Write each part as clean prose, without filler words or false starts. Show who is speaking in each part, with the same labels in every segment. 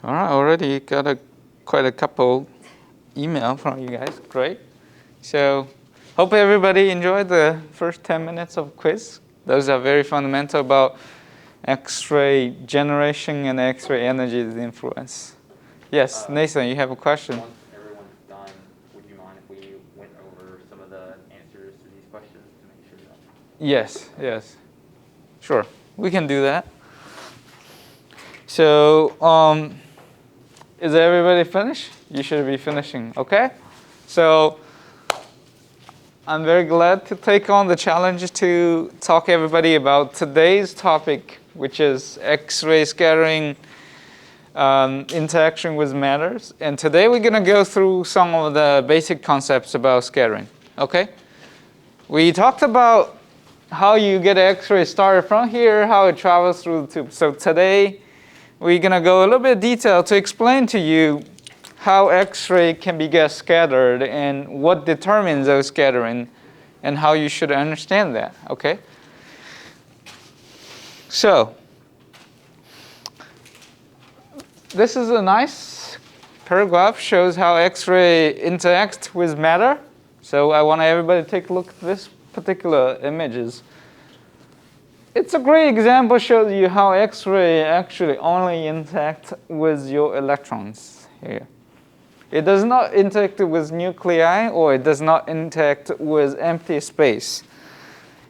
Speaker 1: All right, already got quite a couple email from you guys. Great. So hope everybody enjoyed the first 10 minutes of quiz. Those are very fundamental about X-ray generation and X-ray energy's influence. Yes, Nathan, you have a question?
Speaker 2: Once everyone's done, would you mind if we went over some of the answers to these questions to make sure that?
Speaker 1: Yes. Sure, we can do that. So, is everybody finished? You should be finishing, okay? So, I'm very glad to take on the challenge to talk everybody about today's topic, which is X-ray scattering interaction with matters. And today we're going to go through some of the basic concepts about scattering, okay? We talked about how you get X-ray started from here, how it travels through the tube. So today we're going to go a little bit detail to explain to you how X-ray can be get scattered and what determines those scattering and how you should understand that, okay? So this is a nice paragraph, shows how X-ray interacts with matter. So I want everybody to take a look at this particular images. It's a great example, shows you how X-ray actually only interact with your electrons here. It does not interact with nuclei, or it does not interact with empty space.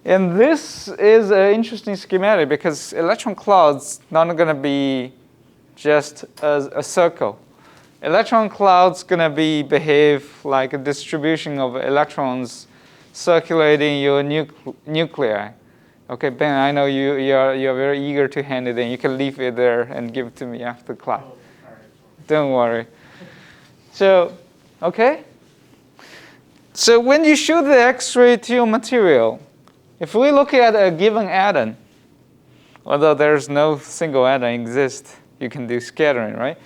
Speaker 1: And this is an interesting schematic because electron clouds not going to be just a circle. Electron clouds going to behave like a distribution of electrons circulating your nuclei. Okay, Ben, I know you're very eager to hand it in. You can leave it there and give it to me after class. Oh, all right. Don't worry. So, okay? So when you shoot the X-ray to your material, if we look at a given atom, although there's no single atom exists, you can do scattering, right?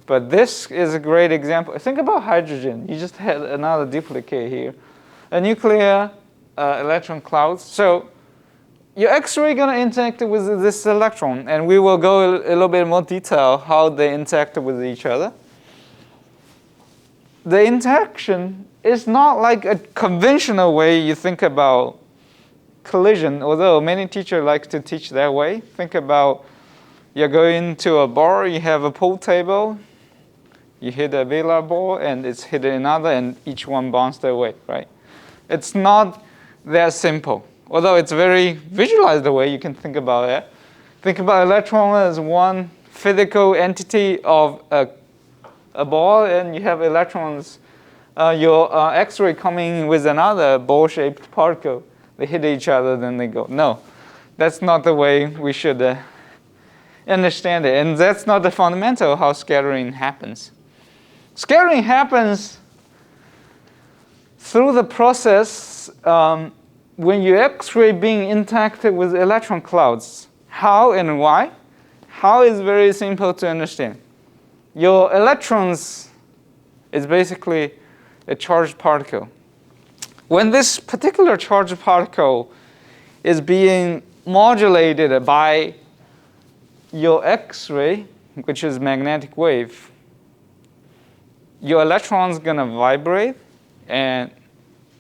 Speaker 1: But this is a great example. Think about hydrogen. You just had another duplicate here. A nuclear electron clouds. So your X-ray going to interact with this electron, and we will go a little bit more detail how they interact with each other. The interaction is not like a conventional way you think about collision, although many teachers like to teach that way. Think about you're going to a bar, you have a pool table, you hit a billiard ball, and it's hit another, and each one bounces their way, right? It's not that simple. Although it's very visualized the way you can think about it. Think about electron as one physical entity of a ball, and you have electrons, your X-ray coming with another ball-shaped particle. They hit each other, then they go. No, that's not the way we should understand it. And that's not the fundamental how scattering happens. Scattering happens through the process when your X-ray being interacted with electron clouds. How and why? How is very simple to understand. Your electrons is basically a charged particle. When this particular charged particle is being modulated by your X-ray, which is magnetic wave, your electron is going to vibrate, and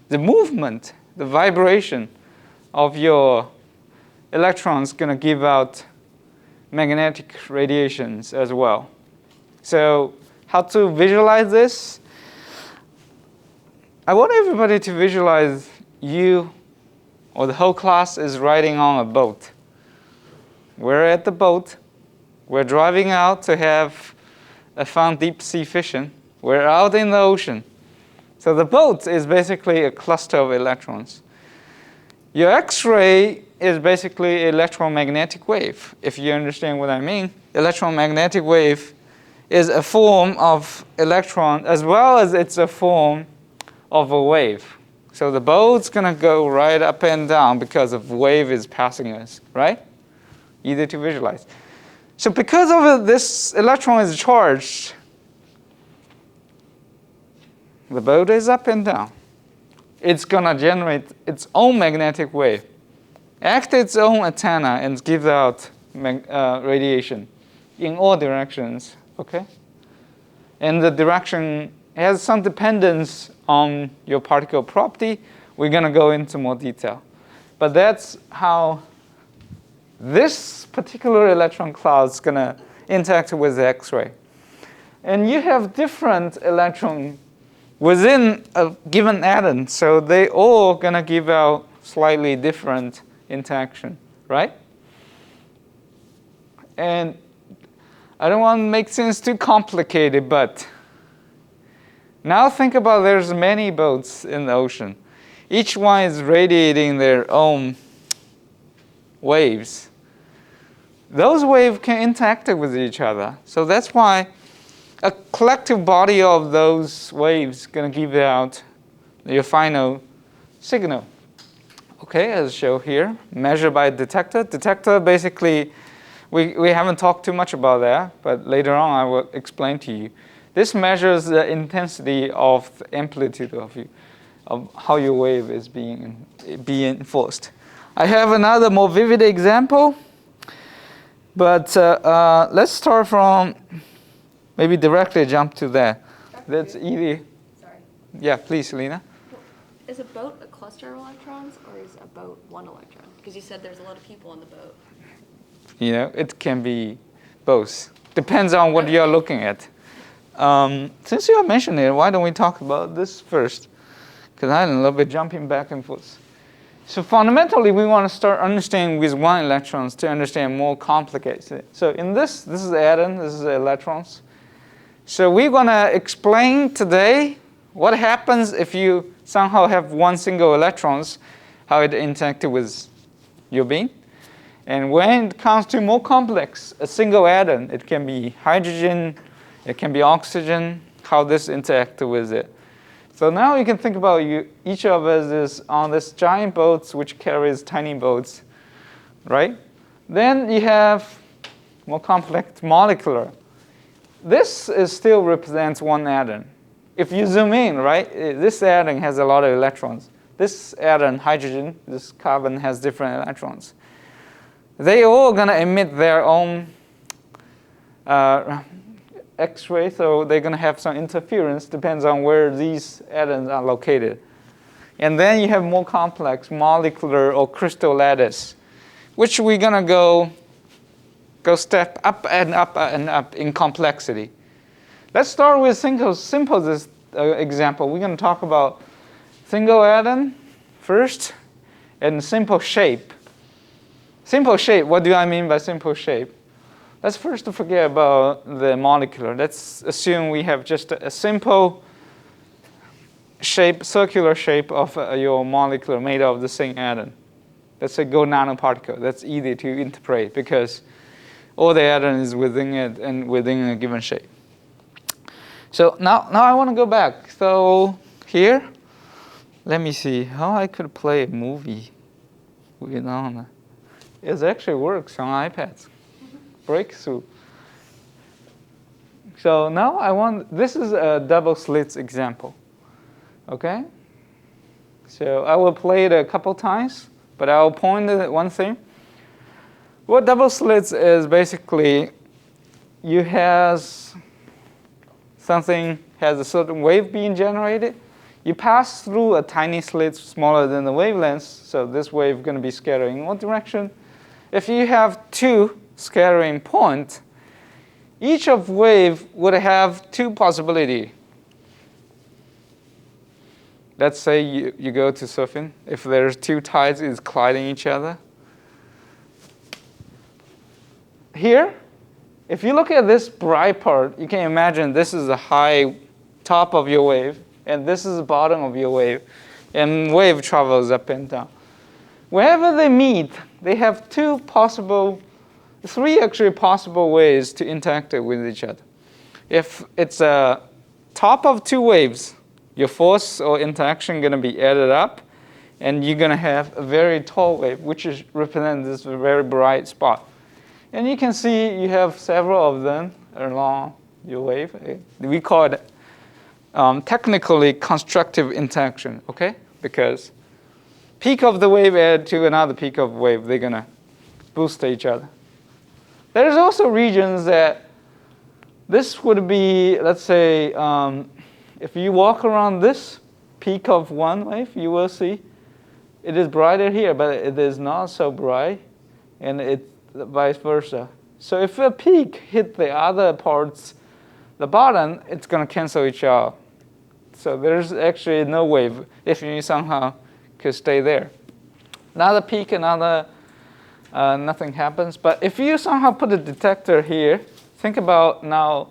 Speaker 1: the movement, the vibration of your electrons is going to give out magnetic radiations as well. So how to visualize this? I want everybody to visualize you or the whole class is riding on a boat. We're at the boat. We're driving out to have a fun deep sea fishing. We're out in the ocean. So the boat is basically a cluster of electrons. Your X-ray is basically electromagnetic wave. If you understand what I mean, electromagnetic wave is a form of electron as well as it's a form of a wave. So the boat's going to go right up and down because of wave is passing us, right? Easy to visualize. So because of this electron is charged, the boat is up and down. It's going to generate its own magnetic wave, act its own antenna, and give out radiation in all directions, okay? and the direction has some dependence on your particle property. We're going to go into more detail. But that's how this particular electron cloud is going to interact with the X-ray. And you have different electrons within a given atom, so they all going to give out slightly different interaction, right? And I don't want to make things too complicated, but now think about there's many boats in the ocean. Each one is radiating their own waves. Those waves can interact with each other. So that's why a collective body of those waves is going to give out your final signal. Okay, as shown here, measured by detector. Detector, basically, we haven't talked too much about that, but later on I will explain to you. This measures the intensity of the amplitude of how your wave is being enforced. I have another more vivid example, but let's start from maybe directly jump to that. That's easy.
Speaker 3: Sorry.
Speaker 1: Yeah, please, Lena.
Speaker 3: Is a boat a cluster of electrons, or is a boat one electron? Because you said there's a lot of people on the boat.
Speaker 1: You know, it can be both. Depends on what you're looking at. Since you mentioned it, why don't we talk about this first? Because I'm a little bit jumping back and forth. So fundamentally, we want to start understanding with one electrons to understand more complicated. So in this is atom, this is electrons. So we're going to explain today what happens if you somehow have one single electrons, how it interacts with your beam. And when it comes to more complex, a single atom, it can be hydrogen, it can be oxygen, how this interacts with it. So now you can think about each of us is on this giant boat which carries tiny boats, right? Then you have more complex molecular. This still represents one atom. If you zoom in, right, this atom has a lot of electrons. This atom, hydrogen, this carbon has different electrons. They all going to emit their own X-ray, so they're going to have some interference, depends on where these atoms are located. And then you have more complex molecular or crystal lattice, which we're going to go step up and up and up in complexity. Let's start with simplest example. We're going to talk about single atom first and simple shape. Simple shape, what do I mean by simple shape? Let's first forget about the molecular. Let's assume we have just a simple shape, circular shape of your molecule made of the same atom. Let's say go nanoparticle. That's easy to interpret because all the atom is within it and within a given shape. So now I want to go back. So here, let me see how I could play a movie with on. It actually works on iPads. Breakthrough. So now this is a double slits example. Okay? So I will play it a couple times, but I will point at one thing. What double slits is basically you have something has a certain wave being generated. You pass through a tiny slit smaller than the wavelength, so this wave is going to be scattering in one direction. If you have two scattering points, each of wave would have two possibilities. Let's say you go to surfing. If there's two tides is colliding each other. Here, if you look at this bright part, you can imagine this is the high top of your wave, and this is the bottom of your wave, and wave travels up and down. Wherever they meet, they have three actually possible ways to interact with each other. If it's a top of two waves, your force or interaction going to be added up, and you're going to have a very tall wave, which represents this very bright spot. And you can see you have several of them along your wave. We call it technically constructive interaction, okay? Because peak of the wave add to another peak of wave, they're going to boost each other. There's also regions that This would be, let's say, if you walk around this peak of one wave, you will see it is brighter here, but it is not so bright, and it vice versa. So if a peak hit the other parts, the bottom, it's going to cancel each out. So there's actually no wave if you somehow could stay there. Another peak, another, nothing happens. But if you somehow put a detector here, think about now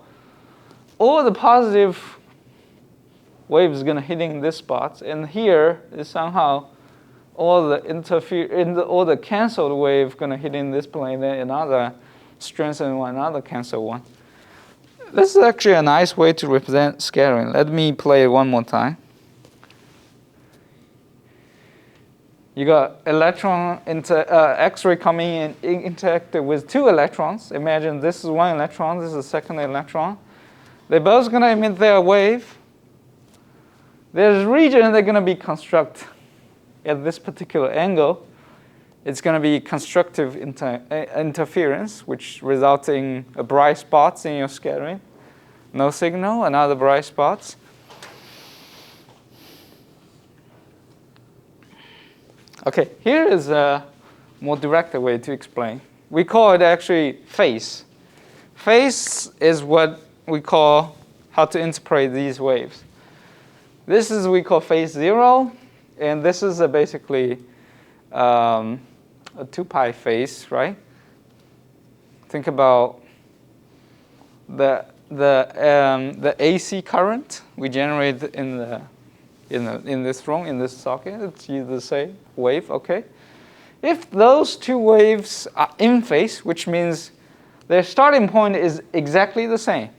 Speaker 1: all the positive waves going to hitting this spot, and here is somehow all the canceled wave going to hit in this plane, then another strengthen one, another cancel one. This is actually a nice way to represent scattering. Let me play it one more time. You got electron X-ray coming in interacted with two electrons. Imagine this is one electron, this is the second electron. They're both going to emit their wave. There's a region they're going to be construct at this particular angle. It's going to be constructive interference, which results in bright spots in your scattering. No signal, another bright spots. Okay, here is a more direct way to explain. We call it actually phase. Phase is what we call how to interpret these waves. This is we call phase 0, and this is basically a 2 pi phase, right? Think about the AC current we generate in this room, in this socket. It's the same wave, okay? If those two waves are in phase, which means their starting point is exactly the same.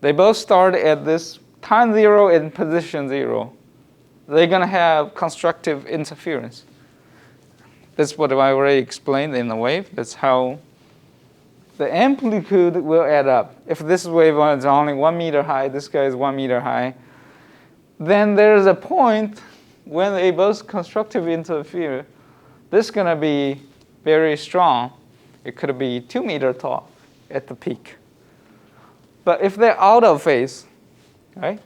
Speaker 1: They both start at this time 0 and position 0. They're going to have constructive interference. That's what I already explained in the wave. That's how the amplitude will add up. If this wave is only 1 meter high, this guy is 1 meter high, then there's a point when they both constructively interfere. This is going to be very strong. It could be 2 meters tall at the peak. But if they're out of phase, right?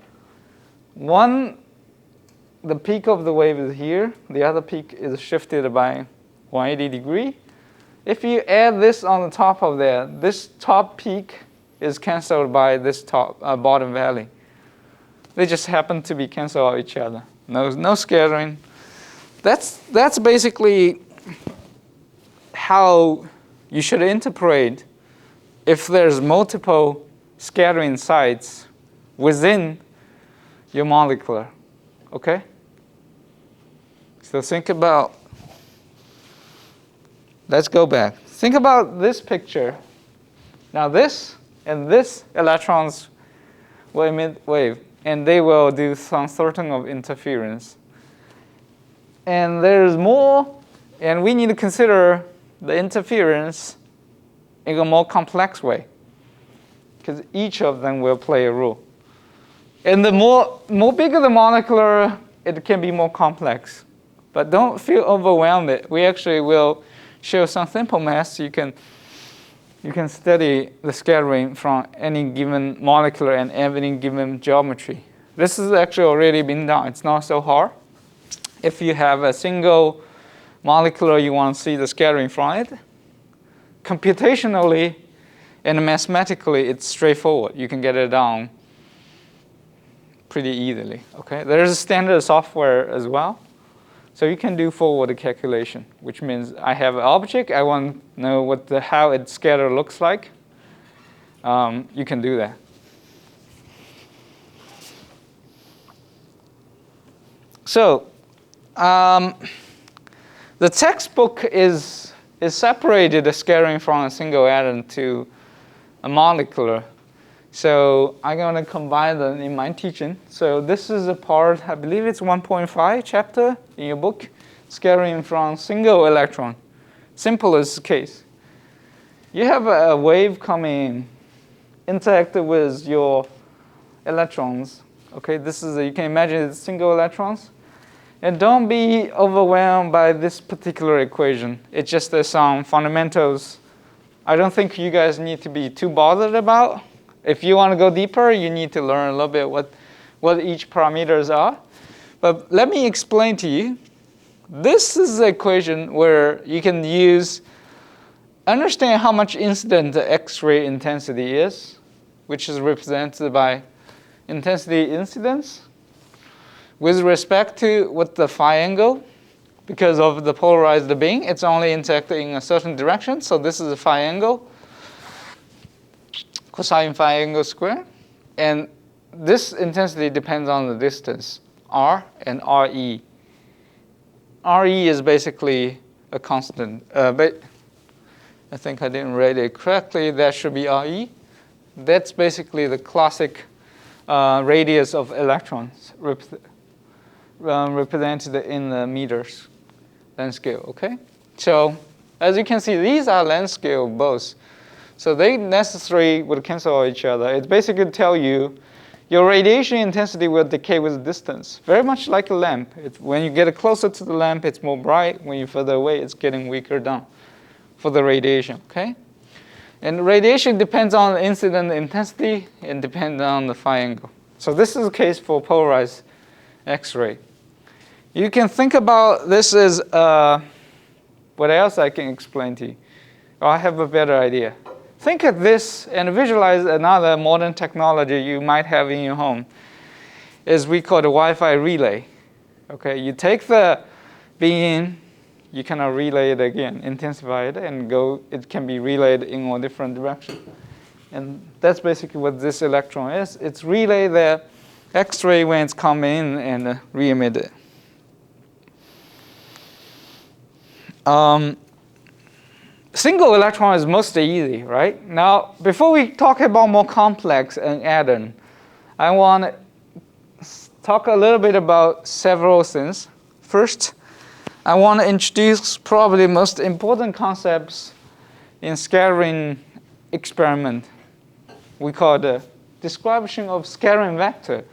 Speaker 1: The peak of the wave is here. The other peak is shifted by 180 degrees. If you add this on the top of there, this top peak is canceled by this bottom valley. They just happen to be canceled out each other. No scattering. That's basically how you should interpret if there's multiple scattering sites within your molecular. Okay? So think about, let's go back. Think about this picture. Now this and this electrons will emit wave, and they will do some certain of interference. And there's more, and we need to consider the interference in a more complex way, because each of them will play a role. And the more bigger the molecular, it can be more complex. But don't feel overwhelmed. We actually will show some simple math. You can study the scattering from any given molecular and any given geometry. This has actually already been done. It's not so hard. If you have a single molecular you want to see the scattering from it, computationally and mathematically, it's straightforward. You can get it down pretty easily. Okay, there's a standard software as well, so you can do forward calculation, which means I have an object. I want to know how its scatter looks like. You can do that. So the textbook is separated the scattering from a single atom to a molecular. So I'm going to combine them in my teaching. So this is a part, I believe it's 1.5 chapter in your book, scattering from single electron. Simplest case. You have a wave coming in, interacted with your electrons. Okay, this is you can imagine it's single electrons. And don't be overwhelmed by this particular equation. It's just some fundamentals I don't think you guys need to be too bothered about. If you want to go deeper, you need to learn a little bit what each parameters are. But let me explain to you. This is the equation where you can understand how much incident the X-ray intensity is, which is represented by intensity incidence with respect to what the phi angle. Because of the polarized beam, it's only interacting in a certain direction. So this is a phi angle, cosine phi angle squared. And this intensity depends on the distance, r and re. Re is basically a constant. But I think I didn't write it correctly. That should be re. That's basically the classic radius of electrons represented in the meters. Length scale, okay? So as you can see, these are length scale both. So they necessarily would cancel each other. It basically tell you your radiation intensity will decay with distance, very much like a lamp. When you get closer to the lamp, it's more bright. When you're further away, it's getting weaker down for the radiation, okay? And radiation depends on the incident intensity and depends on the phi angle. So this is the case for polarized X-ray. You can think about this as what else I can explain to you. I have a better idea. Think of this and visualize another modern technology you might have in your home. Is we call the Wi-Fi relay. Okay, you take the beam, you cannot relay it again, intensify it, and it can be relayed in all different directions. And that's basically what this electron is. It's relay the X-ray when it's coming in and re-emit it. Single electron is mostly easy, right? Now, before we talk about more complex and add-on, I want to talk a little bit about several things. First, I want to introduce probably the most important concepts in scattering experiment. We call the description of scattering vector.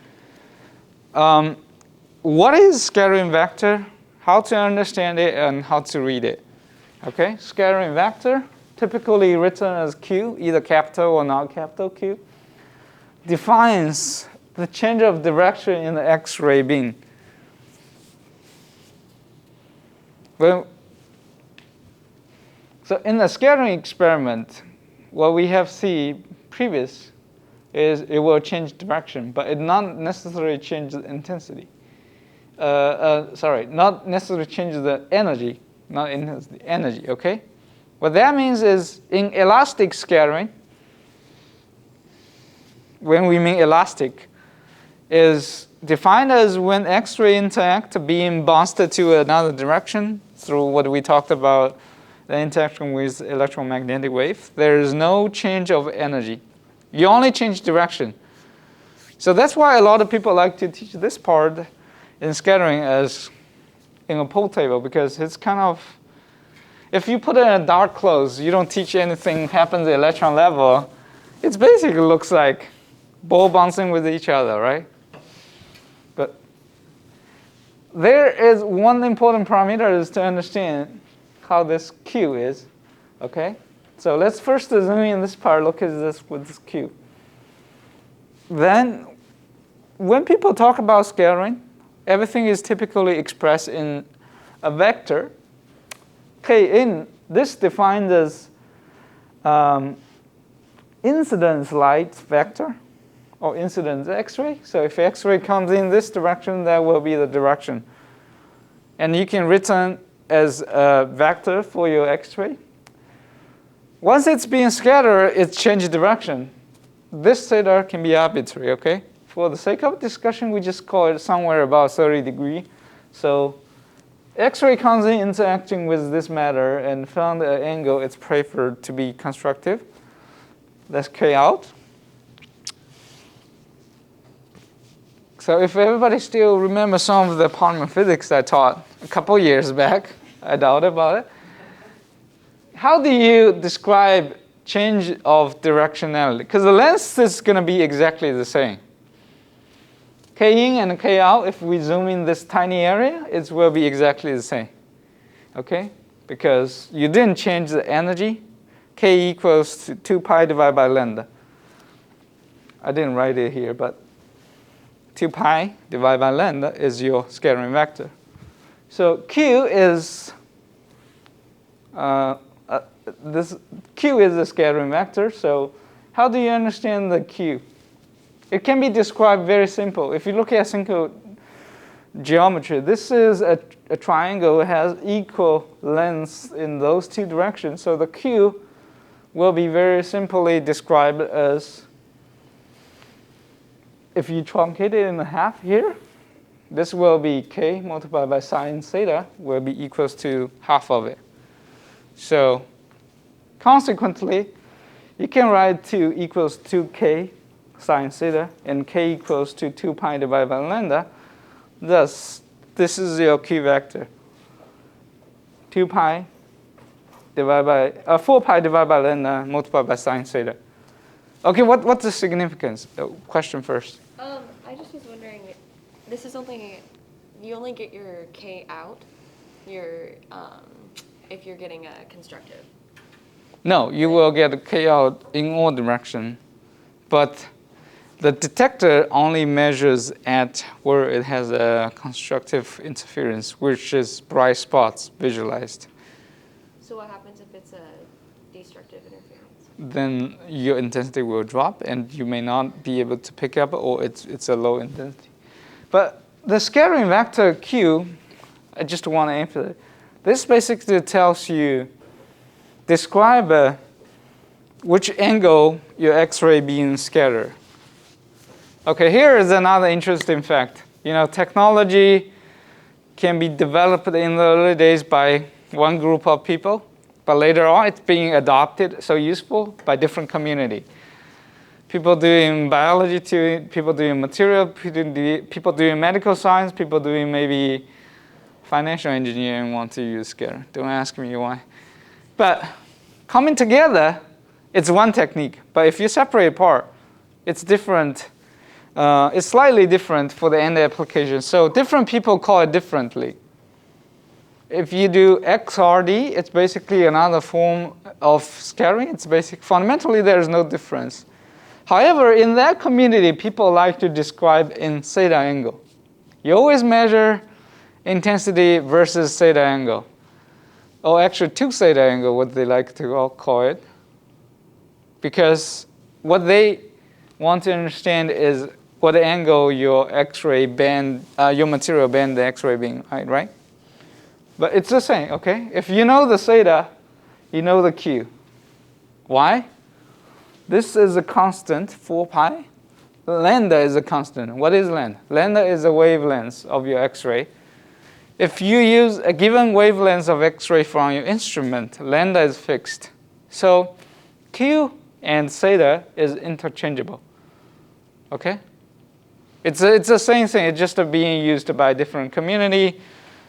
Speaker 1: What is scattering vector? How to understand it and how to read it. Okay, scattering vector, typically written as Q, either capital or not capital Q, defines the change of direction in the X-ray beam. So in the scattering experiment, what we have seen previous is it will change direction, but it not necessarily change the intensity. Not necessarily change the energy, not intensity, energy, okay? What that means is in elastic scattering, when we mean elastic, is defined as when X-ray interact, beam bounced to another direction through what we talked about, the interaction with electromagnetic wave. There is no change of energy. You only change direction. So that's why a lot of people like to teach this part in scattering as in a pool table, because it's kind of, if you put it in a dark clothes, you don't teach anything happens at electron level, it basically looks like ball bouncing with each other, right? But there is one important parameter is to understand how this Q is, okay? So let's first zoom in this part, look at this with this Q. Then when people talk about scattering, everything is typically expressed in a vector. K in, this defined as incidence light vector or incidence X-ray. So if X-ray comes in this direction, that will be the direction. And you can return as a vector for your X-ray. Once it's being scattered, it changes direction. This theta can be arbitrary, okay? For the sake of discussion, we just call it somewhere about 30 degrees. So X-ray comes in interacting with this matter and found an angle it's preferred to be constructive. Let's K out. So if everybody still remembers some of the polymer physics I taught a couple years back, I doubt about it. How do you describe change of directionality? Because the length is going to be exactly the same. K in and K out, if we zoom in this tiny area, it will be exactly the same. Okay? Because you didn't change the energy, k equals to 2 pi divided by lambda. I didn't write it here, but 2 pi divided by lambda is your scattering vector. So Q is Q is the scattering vector. So how do you understand the Q? It can be described very simple. If you look at simple geometry, this is a triangle. It has equal lengths in those two directions. So the Q will be very simply described as, if you truncate it in half here, this will be k multiplied by sine theta will be equals to half of it. So consequently, you can write 2 equals 2k sine theta and k equals to 2 pi divided by lambda. Thus, this is your Q vector. 2 pi divided by 4 pi divided by lambda multiplied by sine theta. Okay, what's the significance? Question first.
Speaker 3: I just was wondering, this is only, you only get your k out, if you're getting a constructive.
Speaker 1: No, you will get a k out in all direction, but the detector only measures at where it has a constructive interference, which is bright spots visualized.
Speaker 3: So what happens if it's a destructive interference?
Speaker 1: Then your intensity will drop, and you may not be able to pick up, or it's a low intensity. But the scattering vector Q, I just want to emphasize, this basically tells you, describe which angle your X-ray being scattered. Okay, here is another interesting fact. You know, technology can be developed in the early days by one group of people, but later on it's being adopted, so useful, by different community. People doing biology, people doing material, people doing medical science, people doing maybe financial engineering want to use scatter. Don't ask me why. But coming together, it's one technique. But if you separate apart, it's different. It's slightly different for the end application. So different people call it differently. If you do XRD, it's basically another form of scattering. It's basic. Fundamentally, there is no difference. However, in that community, people like to describe in theta angle. You always measure intensity versus theta angle. Or actually, 2 theta angle, what they like to call it. Because what they want to understand is what angle your X-ray band, your material band the X-ray beam, right? But it's the same, okay? If you know the theta, you know the Q. Why? This is a constant, 4 pi. Lambda is a constant. What is lambda? Lambda is the wavelength of your X-ray. If you use a given wavelength of X-ray from your instrument, lambda is fixed. So Q and theta is interchangeable. Okay? It's the same thing. It's just being used by a different community.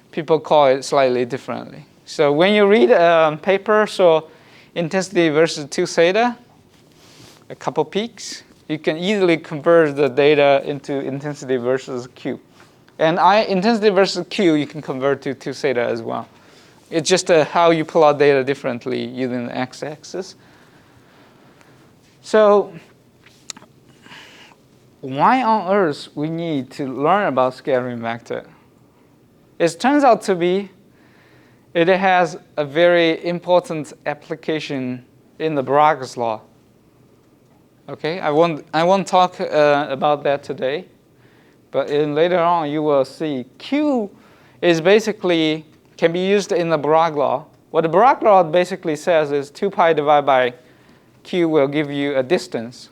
Speaker 1: People call it slightly differently. So when you read a paper, so intensity versus 2 theta, a couple peaks, you can easily convert the data into intensity versus Q. And intensity versus Q, you can convert to 2 theta as well. It's just how you plot data differently using the x-axis. So why on earth we need to learn about scattering vector? It turns out to be it has a very important application in the Bragg's law. Okay, I won't talk about that today, but later on you will see Q is basically can be used in the Bragg law. What the Bragg law basically says is 2 pi divided by Q will give you a distance.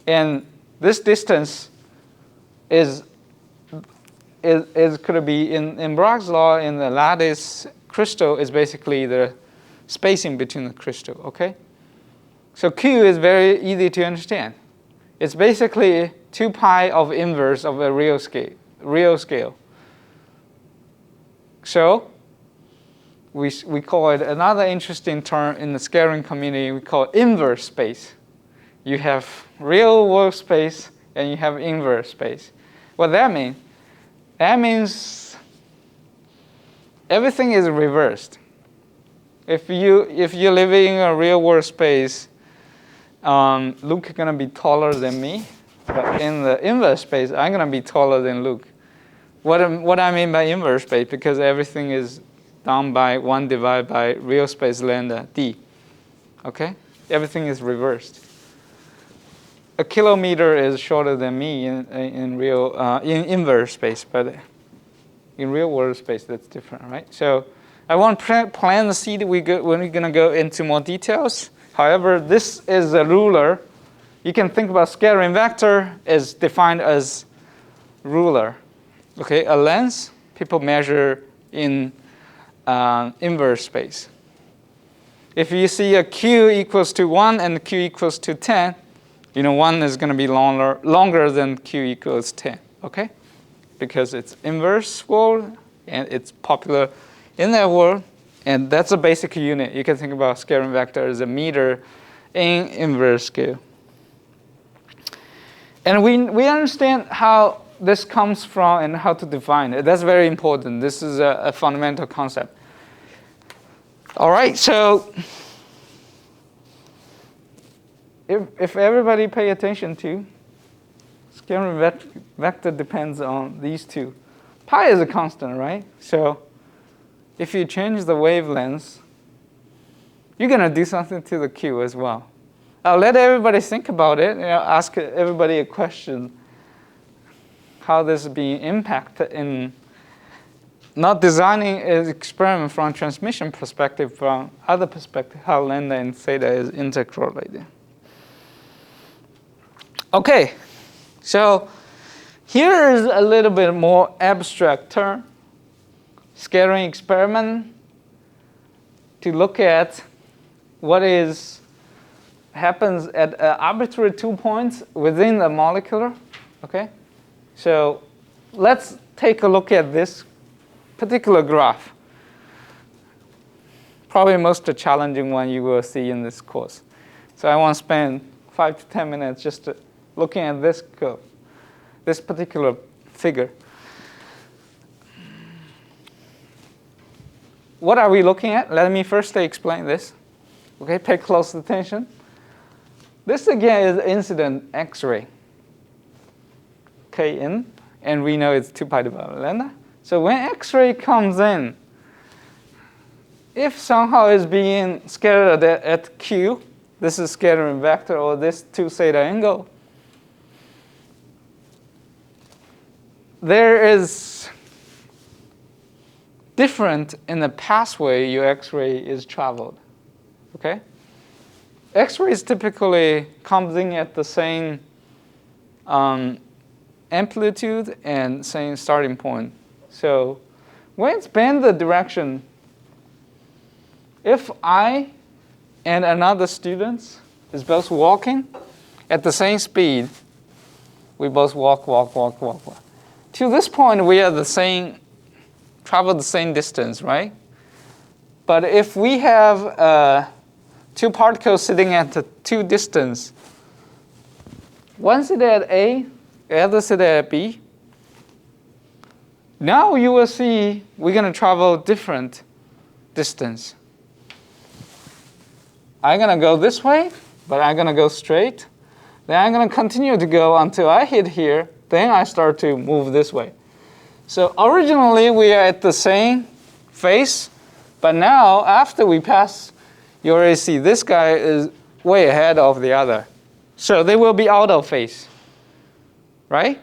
Speaker 1: And this distance could be in Bragg's law in the lattice crystal is basically the spacing between the crystal, okay? So Q is very easy to understand. It's basically 2 pi of inverse of a real scale. So we call it another interesting term in the scattering community, we call it inverse space. You have real world space and you have inverse space. What that means? That means everything is reversed. If you're living in a real world space, Luke is gonna be taller than me, but in the inverse space, I'm gonna be taller than Luke. What I mean by inverse space, because everything is done by 1 divided by real space lambda d. Okay, everything is reversed. A kilometer is shorter than me in inverse space, but in real world space that's different, right? So I won't plant the seed when we're gonna go into more details. However, this is a ruler. You can think about scattering vector is defined as ruler. Okay, a lens people measure in inverse space. If you see a q equals to 1 and q equals to 10, you know 1 is going to be longer than q equals 10. Okay, because it's inverse world and it's popular in that world, and that's a basic unit. You can think about scattering vector as a meter in inverse scale. And we understand how this comes from and how to define it. That's very important. This is a fundamental concept. All right, so if everybody pay attention to, scattering vector depends on these two. Pi is a constant, right? So if you change the wavelengths, you're going to do something to the q as well. I'll let everybody think about it. Ask everybody a question. How this is being impacted in not designing an experiment from transmission perspective, from other perspective, how lambda and theta is intercorrelated. Okay, so here is a little bit more abstract term, scattering experiment, to look at what happens at arbitrary 2 points within the molecular. Okay, so let's take a look at this particular graph. Probably most challenging one you will see in this course. So I want to spend 5 to 10 minutes just looking at this curve, this particular figure. What are we looking at? Let me first explain this. Okay, pay close attention. This again is incident X-ray. K in, and we know it's 2 pi divided by lambda. So when X-ray comes in, if somehow it's being scattered at Q, this is scattering vector, or this 2 theta angle, there is different in the pathway your X-ray is traveled. Okay? X-rays typically comes in at the same amplitude and same starting point. So when it's bend the direction, if I and another student is both walking at the same speed, we both walk. To this point, we are travel the same distance, right? But if we have 2 particles sitting at the 2 distance, one sit at A, the other sit at B, now you will see we're going to travel different distance. I'm going to go this way, but I'm going to go straight. Then I'm going to continue to go until I hit here. Then I start to move this way. So originally we are at the same face, but now after we pass, you already see this guy is way ahead of the other. So they will be out of phase, right?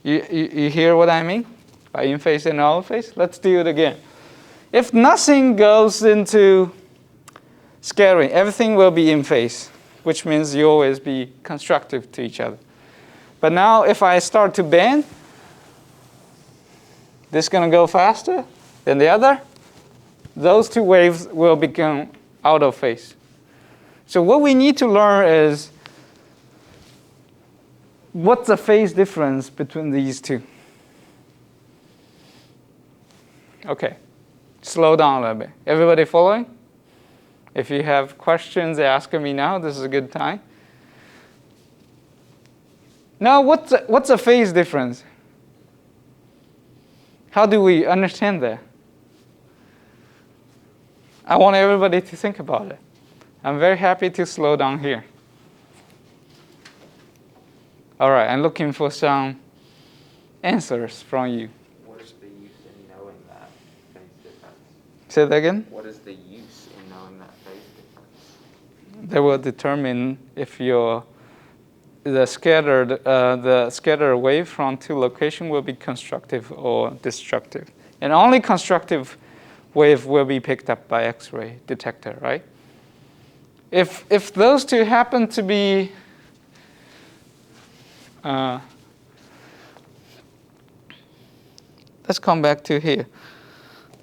Speaker 1: You hear what I mean by in phase and out of phase? Let's do it again. If nothing goes into scattering, everything will be in phase, which means you always be constructive to each other. But now if I start to bend, this is going to go faster than the other. Those 2 waves will become out of phase. So what we need to learn is what's the phase difference between these 2? Okay, slow down a little bit. Everybody following? If you have questions, ask me now. This is a good time. Now, what's a phase difference? How do we understand that? I want everybody to think about it. I'm very happy to slow down here. All right, I'm looking for some answers from you.
Speaker 2: What is the use in knowing that phase difference?
Speaker 1: Say that again?
Speaker 2: What is the use in knowing that phase difference?
Speaker 1: They will determine if the scattered wave from two locations will be constructive or destructive. And only constructive wave will be picked up by X-ray detector, right? If those two happen to be let's come back to here,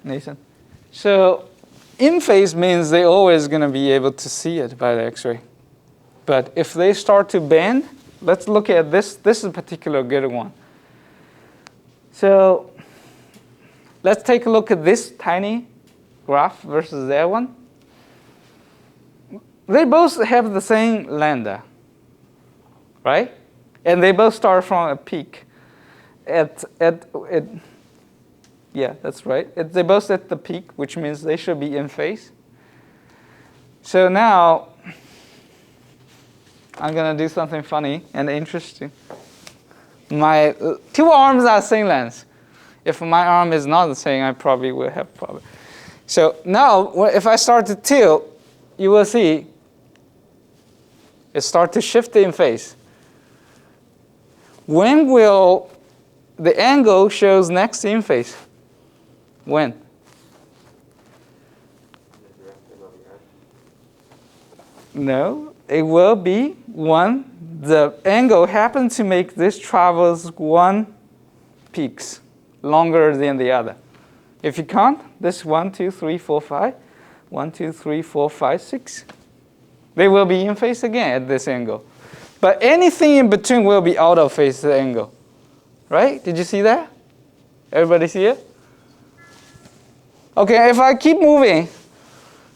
Speaker 1: Nathan. So in phase means they're always going to be able to see it by the X-ray. But if they start to bend, let's look at this. This is a particular good one. So let's take a look at this tiny graph versus that one. They both have the same lambda, right? And they both start from a peak. Yeah, that's right. They're both at the peak, which means they should be in phase. So now I'm going to do something funny and interesting. My two arms are same length. If my arm is not the same, I probably will have problem. So now, if I start to tilt, you will see it start to shift in phase. When will the angle shows next in phase? When? No, it will be when the angle happens to make this travels one peaks longer than the other. If you count this 1, 2, 3, 4, 5, 1, 2, 3, 4, 5, 6, they will be in phase again at this angle. But anything in between will be out of phase the angle. Right? Did you see that? Everybody see it? Okay, if I keep moving,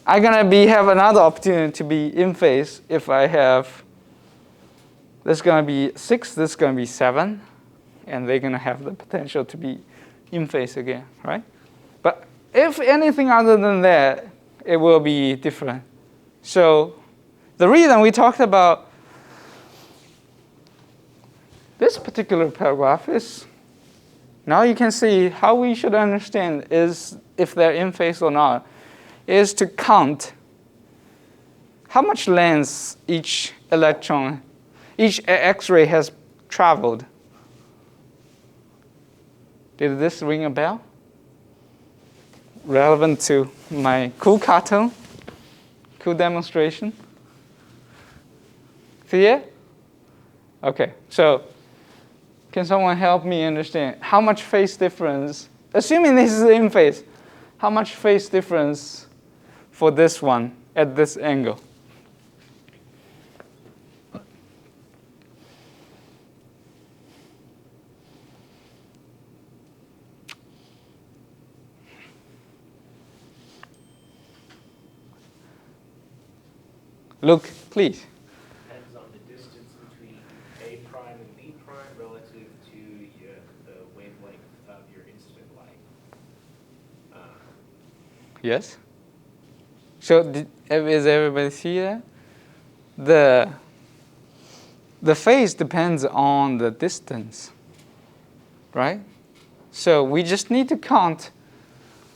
Speaker 1: I'm going to have another opportunity to be in phase if I have, this is going to be 6, this is going to be 7, and they're going to have the potential to be in phase again, right? But if anything other than that, it will be different. So the reason we talked about this particular paragraph is, now you can see how we should understand is if they're in phase or not, is to count how much length each electron, each X-ray has traveled. Did this ring a bell? Relevant to my cool cartoon, cool demonstration? See it? Okay, so can someone help me understand how much phase difference, assuming this is in phase, how much phase difference for this one at this angle? Luke, please.
Speaker 4: Depends on the distance between A prime and B prime relative to the wavelength of your incident light.
Speaker 1: Yes? So is everybody see that? The phase depends on the distance, right? So we just need to count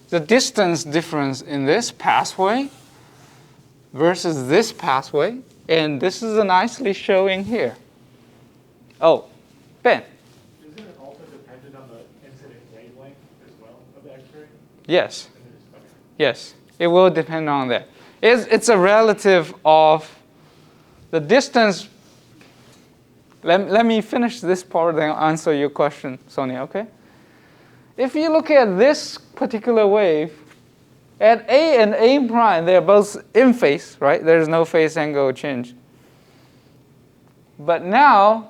Speaker 1: the distance difference in this pathway versus this pathway, and this is nicely showing here. Oh, Ben.
Speaker 4: Isn't it also dependent on the incident wavelength as well of the X-ray?
Speaker 1: Yes. Yes, it will depend on that. It's a relative of the distance. Let me finish this part and answer your question, Sonia, okay? If you look at this particular wave, at A and A prime, they're both in phase, right? There's no phase angle change. But now,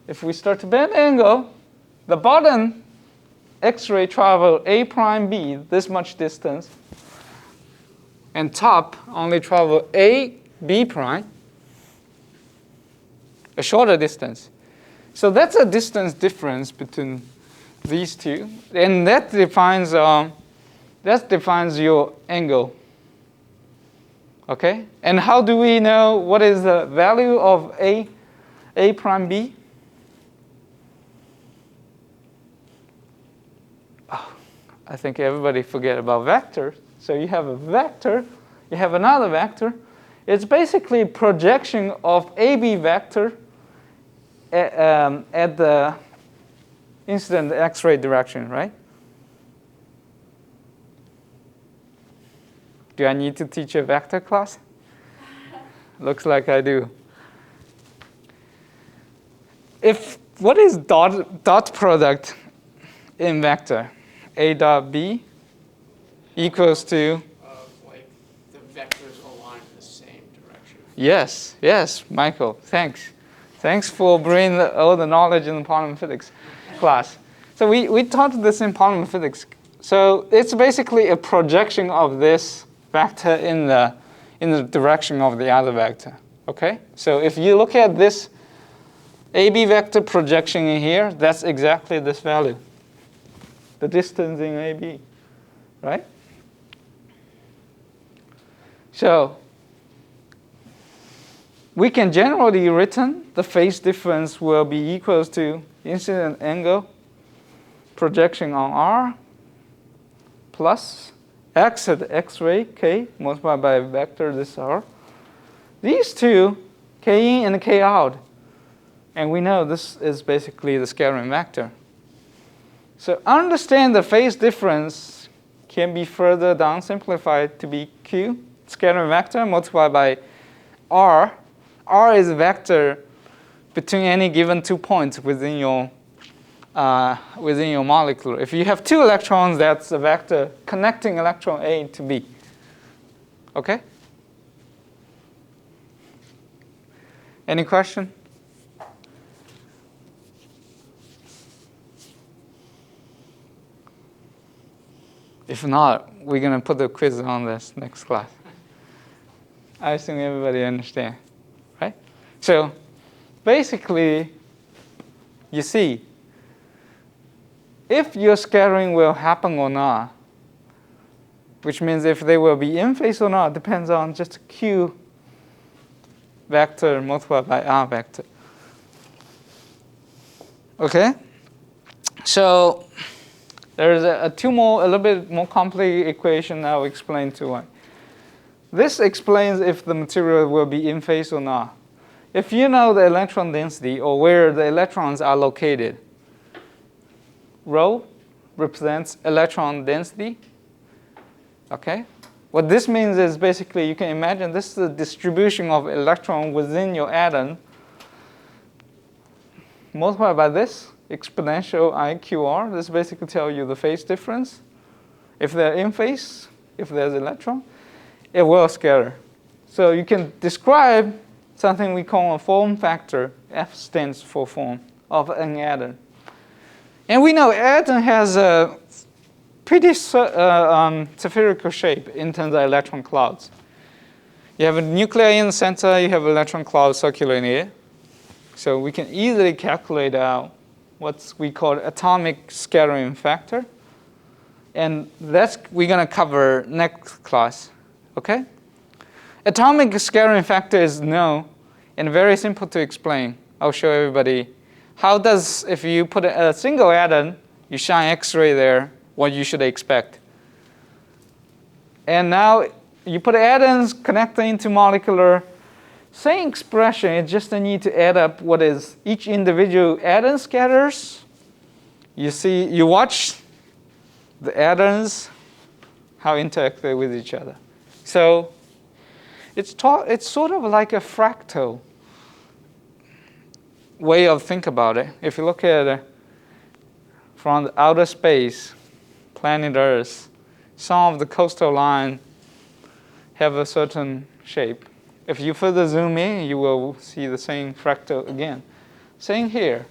Speaker 1: if we start to bend angle, the bottom X-ray travel A prime B, this much distance, and top only travel A B prime, a shorter distance. So that's a distance difference between these two, and that defines your angle Okay? And how do we know what is the value of A prime B? Oh, I think everybody forget about vectors. So you have a vector, you have another vector. It's basically a projection of AB vector at the incident X-ray direction, right? Do I need to teach a vector class? Looks like I do. What is dot product in vector? A dot B equals to?
Speaker 5: Like the vectors align in the same direction.
Speaker 1: Yes, Michael, thanks. Thanks for bringing all the knowledge in the polymer physics class. So we taught this in polymer physics. So it's basically a projection of this vector in the direction of the other vector. Okay? So if you look at this AB vector projection in here, that's exactly this value. The distance in AB, right? So we can generally written the phase difference will be equals to incident angle projection on R plus x at X-ray K multiplied by a vector this R. These two, K in and K out. And we know this is basically the scattering vector. So understand the phase difference can be further down simplified to be Q, scattering vector, multiplied by R. R is a vector between any given 2 points within your molecule. If you have 2 electrons, that's a vector connecting electron A to B. Okay? Any question? If not, we're going to put the quiz on this next class. I assume everybody understand, right? So basically, you see, if your scattering will happen or not, which means if they will be in phase or not, depends on just Q vector multiplied by R vector. Okay? So there's a little bit more complicated equation I'll explain to you. This explains if the material will be in phase or not. If you know the electron density or where the electrons are located, rho represents electron density. Okay? What this means is basically you can imagine this is the distribution of electron within your atom multiplied by this exponential IQR. This basically tells you the phase difference. If they're in phase, if there's electron, it will scatter. So you can describe something we call a form factor. F stands for form of an atom. And we know atom has a pretty spherical shape in terms of electron clouds. You have a nuclei in the center, you have electron clouds circulating it. So we can easily calculate out what we call atomic scattering factor. And that's we're going to cover next class. Okay? Atomic scattering factor is known and very simple to explain. I'll show everybody how does, if you put a single atom, you shine X-ray there, what you should expect. And now you put atoms connecting to molecular, same expression, it just need to add up what is each individual atom scatters. You see, you watch the atoms, how interact they with each other. So it's sort of like a fractal way of think about it. If you look at it from the outer space, planet Earth, some of the coastal line have a certain shape. If you further zoom in, you will see the same fractal again. Same here.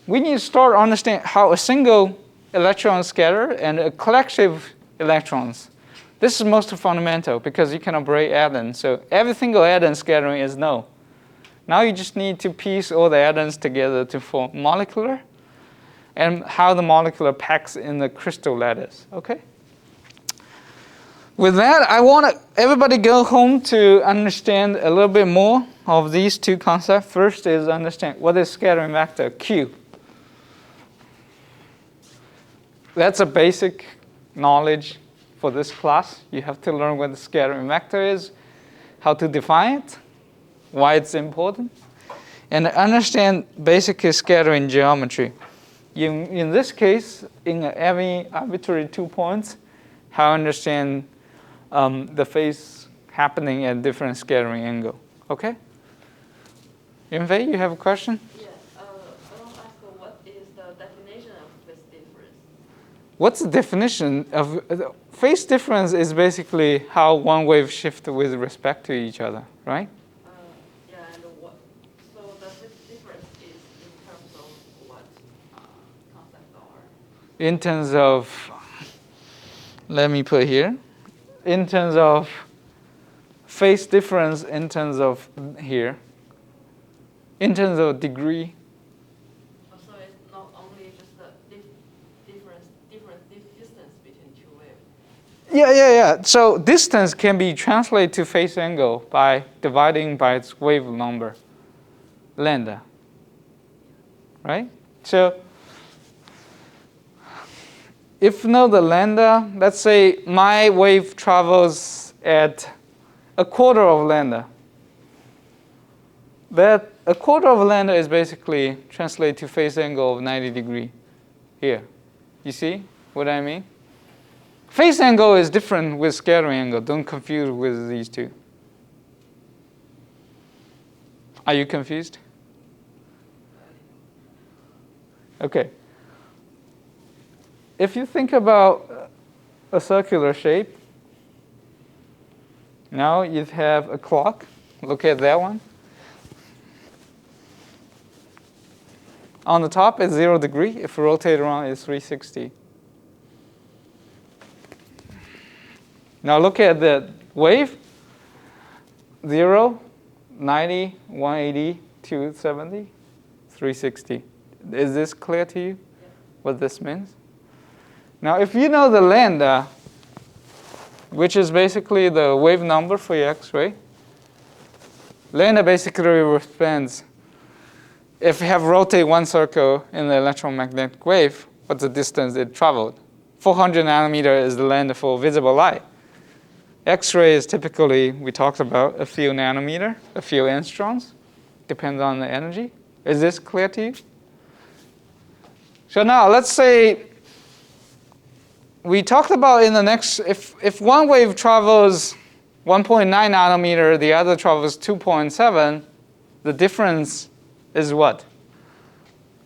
Speaker 1: We need to start understanding how a single electron scatter and a collective electrons. This is most fundamental because you cannot break atoms. So every single atom scattering is no. Now you just need to piece all the atoms together to form molecular and how the molecular packs in the crystal lattice. Okay? With that, I want everybody go home to understand a little bit more of these two concepts. First is understand what is scattering vector, Q. That's a basic knowledge for this class. You have to learn what the scattering vector is, how to define it, why it's important, and understand basic scattering geometry. In this case, in every arbitrary 2 points, how to understand the phase happening at different scattering angle. Okay? Yunfei, you have a question?
Speaker 3: Yeah, I want to ask what is the definition of phase difference?
Speaker 1: What's the definition of phase difference? Is basically how one wave shifts with respect to each other, right?
Speaker 3: Yeah, and what? So the phase difference is in terms of what concepts are?
Speaker 1: In terms of, let me put here, in terms of phase difference, in terms of here, in terms of degree.
Speaker 3: So it's not only just the different distance between two waves.
Speaker 1: Yeah. So distance can be translated to phase angle by dividing by its wave number, lambda. Right? So if you know the lambda, let's say my wave travels at a quarter of lambda. That a quarter of lambda is basically translated to phase angle of 90 degrees here. You see what I mean? Phase angle is different with scattering angle. Don't confuse with these two. Are you confused? Okay. If you think about a circular shape, now you have a clock. Look at that one. On the top is 0 degree. If you rotate around, it's 360. Now look at the wave. 0, 90, 180, 270, 360. Is this clear to you? What this means? Now if you know the lambda, which is basically the wave number for your X-ray, lambda basically represents, if you have rotate one circle in the electromagnetic wave, what's the distance it traveled? 400 nanometer is the lambda for visible light. X-ray is typically, we talked about, a few nanometer, a few angstroms, depends on the energy. Is this clear to you? So now let's say we talked about in the next, if one wave travels 1.9 nanometer, the other travels 2.7, the difference is what?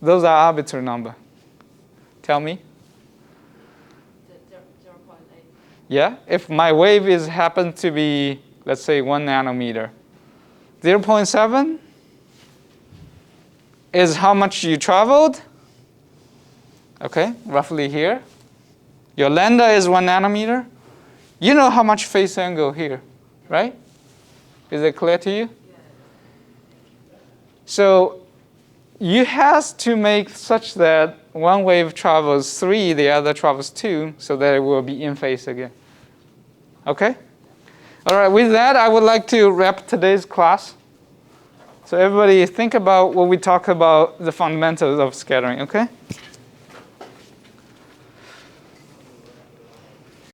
Speaker 1: Those are arbitrary number. Tell me.
Speaker 3: 0.8.
Speaker 1: Yeah, if my wave happens to be, let's say, 1 nanometer, 0.7 is how much you traveled. Okay, roughly here. Your lambda is 1 nanometer. You know how much phase angle here, right? Is it clear to you? So you have to make such that one wave travels 3, the other travels 2, so that it will be in phase again. Okay? All right, with that, I would like to wrap today's class. So everybody think about what we talked about, the fundamentals of scattering, okay?